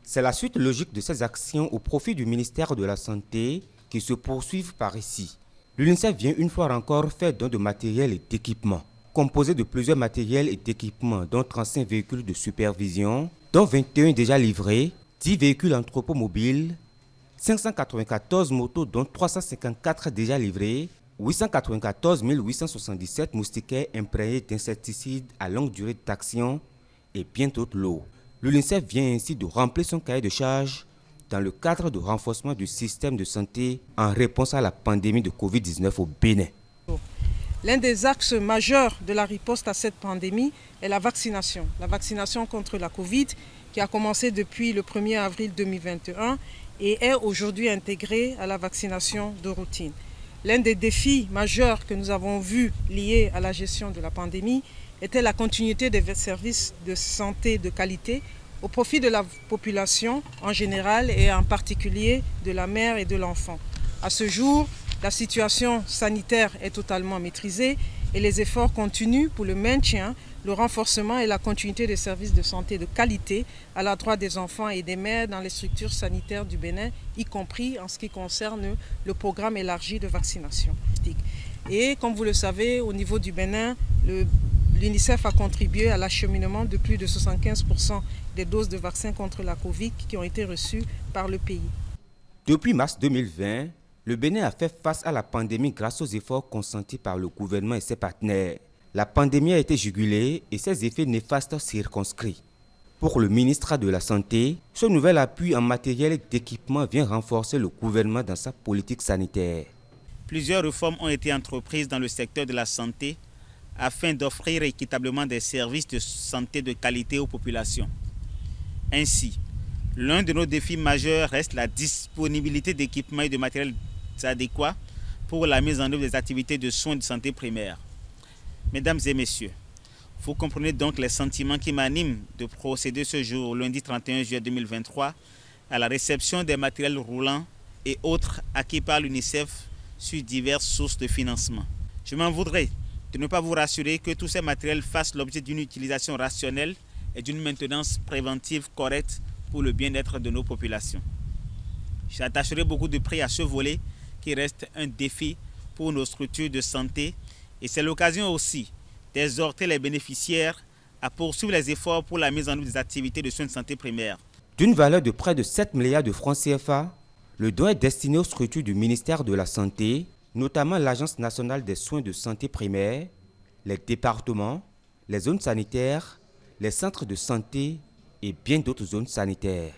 C'est la suite logique de ces actions au profit du ministère de la Santé qui se poursuivent par ici. L'UNICEF vient une fois encore faire don de matériel et d'équipement. Composé de plusieurs matériels et d'équipements, dont 35 véhicules de supervision, dont 21 déjà livrés, 10 véhicules anthropomobiles, 594 motos dont 354 déjà livrées, 894 877 moustiquaires imprégnés d'insecticides à longue durée d'action et bien d'autres lots. L'UNICEF vient ainsi de remplir son cahier de charges dans le cadre du renforcement du système de santé en réponse à la pandémie de Covid-19 au Bénin. L'un des axes majeurs de la riposte à cette pandémie est la vaccination. La vaccination contre la Covid qui a commencé depuis le 1er avril 2021 et est aujourd'hui intégrée à la vaccination de routine. L'un des défis majeurs que nous avons vus liés à la gestion de la pandémie était la continuité des services de santé de qualité au profit de la population en général et en particulier de la mère et de l'enfant. À ce jour, la situation sanitaire est totalement maîtrisée et les efforts continuent pour le maintien, le renforcement et la continuité des services de santé de qualité à l'endroit des enfants et des mères dans les structures sanitaires du Bénin, y compris en ce qui concerne le programme élargi de vaccination. Et comme vous le savez, au niveau du Bénin, l'UNICEF a contribué à l'acheminement de plus de 75% des doses de vaccins contre la Covid qui ont été reçues par le pays. Depuis mars 2020, le Bénin a fait face à la pandémie grâce aux efforts consentis par le gouvernement et ses partenaires. La pandémie a été jugulée et ses effets néfastes circonscrits. Pour le ministre de la Santé, ce nouvel appui en matériel et d'équipement vient renforcer le gouvernement dans sa politique sanitaire. Plusieurs réformes ont été entreprises dans le secteur de la santé afin d'offrir équitablement des services de santé de qualité aux populations. Ainsi, l'un de nos défis majeurs reste la disponibilité d'équipements et de matériel adéquats pour la mise en œuvre des activités de soins de santé primaire. Mesdames et messieurs, vous comprenez donc les sentiments qui m'animent de procéder ce jour, lundi 31 juillet 2023, à la réception des matériels roulants et autres acquis par l'UNICEF sur diverses sources de financement. Je m'en voudrais de ne pas vous rassurer que tous ces matériels fassent l'objet d'une utilisation rationnelle et d'une maintenance préventive correcte pour le bien-être de nos populations. J'attacherai beaucoup de prix à ce volet qui reste un défi pour nos structures de santé et c'est l'occasion aussi d'exhorter les bénéficiaires à poursuivre les efforts pour la mise en œuvre des activités de soins de santé primaire. D'une valeur de près de 7 milliards de francs CFA, le don est destiné aux structures du ministère de la Santé, notamment l'Agence nationale des soins de santé primaire, les départements, les zones sanitaires, les centres de santé et bien d'autres zones sanitaires.